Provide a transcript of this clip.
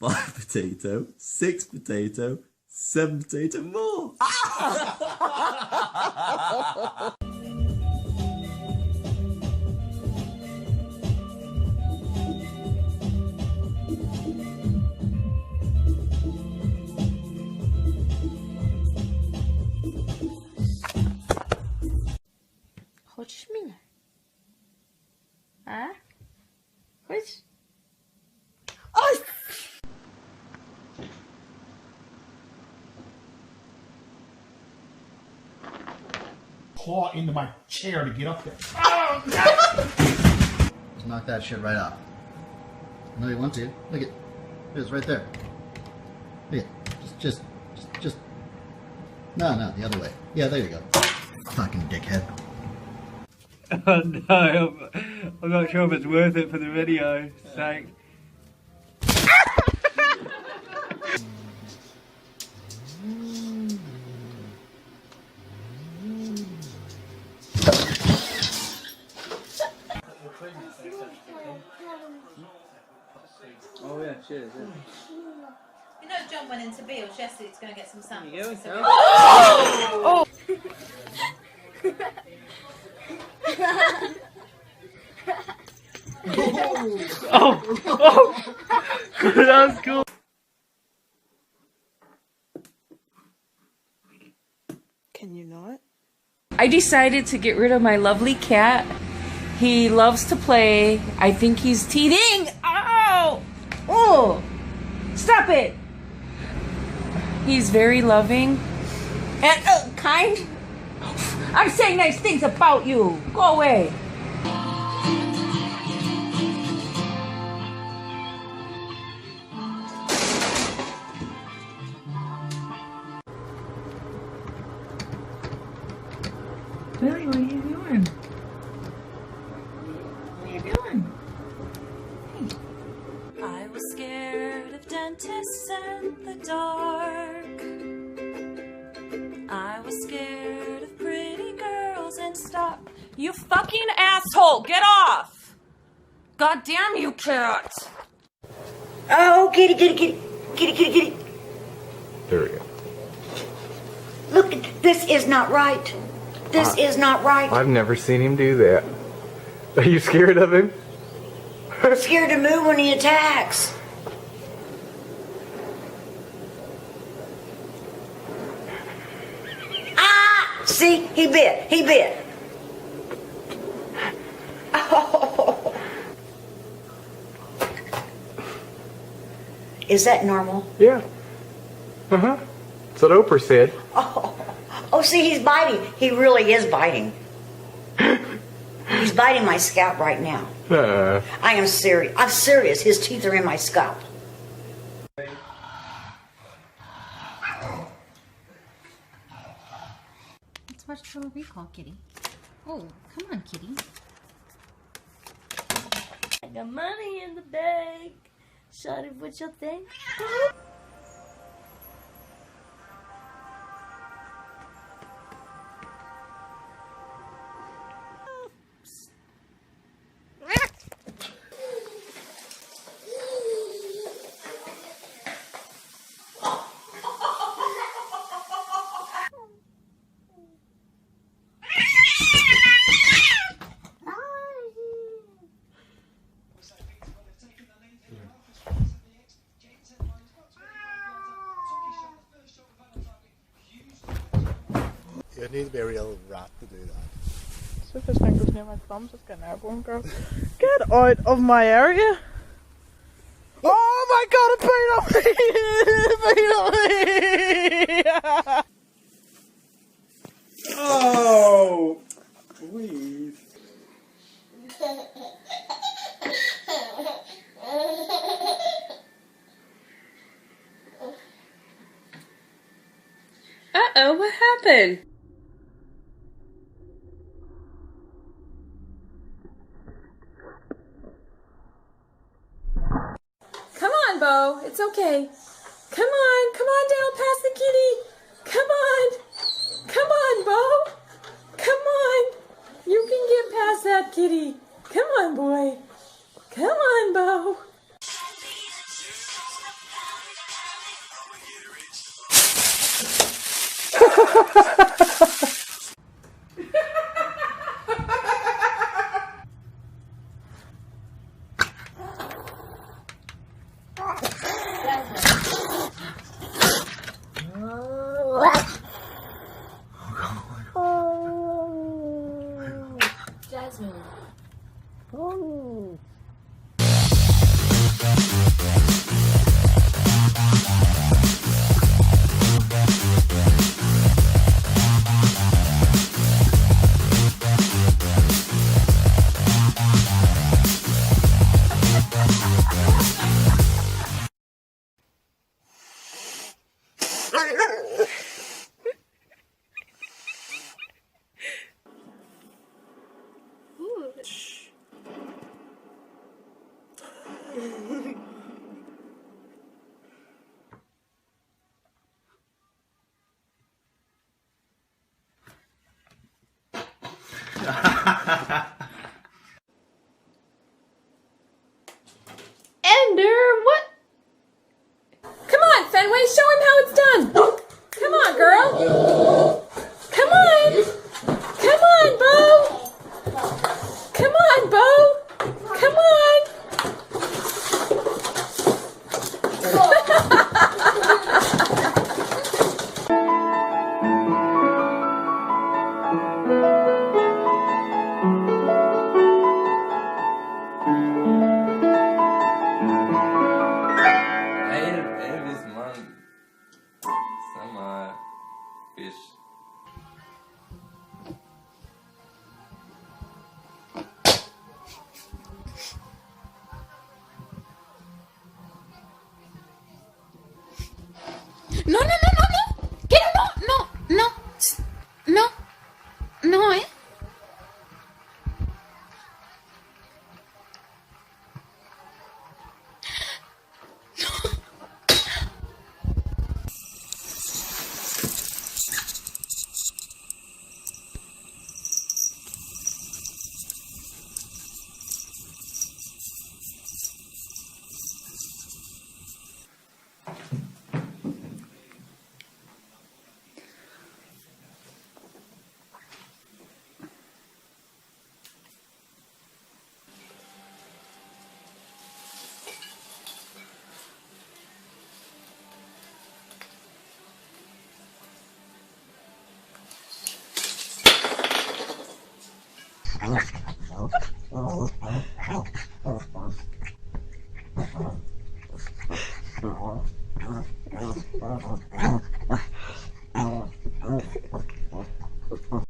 5 potato, 6 potato, 7 potato more. Хочешь меня? А? Хочешь? Ой! Claw into my chair to get up there. Just knock that shit right off. I know you want to. Look at it's right there. Look at just. No, the other way. Yeah, there you go. Fucking dickhead. Oh no, I'm not sure if it's worth it for the video. Like. Oh yeah, cheers. Yeah. You know, John went into Beale's yesterday to go and get some samples. Yeah, So Oh! Oh! That was cool. Can you not? I decided to get rid of my lovely cat. He loves to play. I think he's teething. Ow! Oh! Stop it! He's very loving and kind. I'm saying nice things about you. Go away. Billy, what are you doing? What are you doing? I was scared of dentists and the dark. I was scared of pretty girls and stuff. You fucking asshole! Get off! God damn you, cat! Oh, kitty, kitty, kitty. Kitty, kitty, kitty. There we go. Look, this is not right. This is not right. I've never seen him do that. Are you scared of him? I'm scared to move when he attacks. Ah! See? He bit. He bit. Oh. Is that normal? Yeah. Uh-huh. That's what Oprah said. Oh, see, he's biting. He really is biting. He's biting my scalp right now. I am serious. I'm serious. His teeth are in my scalp. Let's watch Total Recall, kitty. Oh, come on, kitty. I got money in the bag. Shawty, what you think? You need to be a real rat to do that. So if his fingers near my thumbs, just get an airborne, girl. Get out of my area! Oh my god, it beat on me! Oh, please. Uh-oh, what happened? Come on, Bo. It's okay. Come on down past the kitty. Come on. Come on, Bo. Come on. You can get past that kitty. Come on, boy. Come on, Bo. Jasmine. Ender, what? Come on, Fenway, show him how it's done. Come on, girl. Come on. Come on, Bo. Come on, Bo. Come on. En viss man. Samma fish. No, no, no, no, no. Get it, no, no, no. No. No, eh?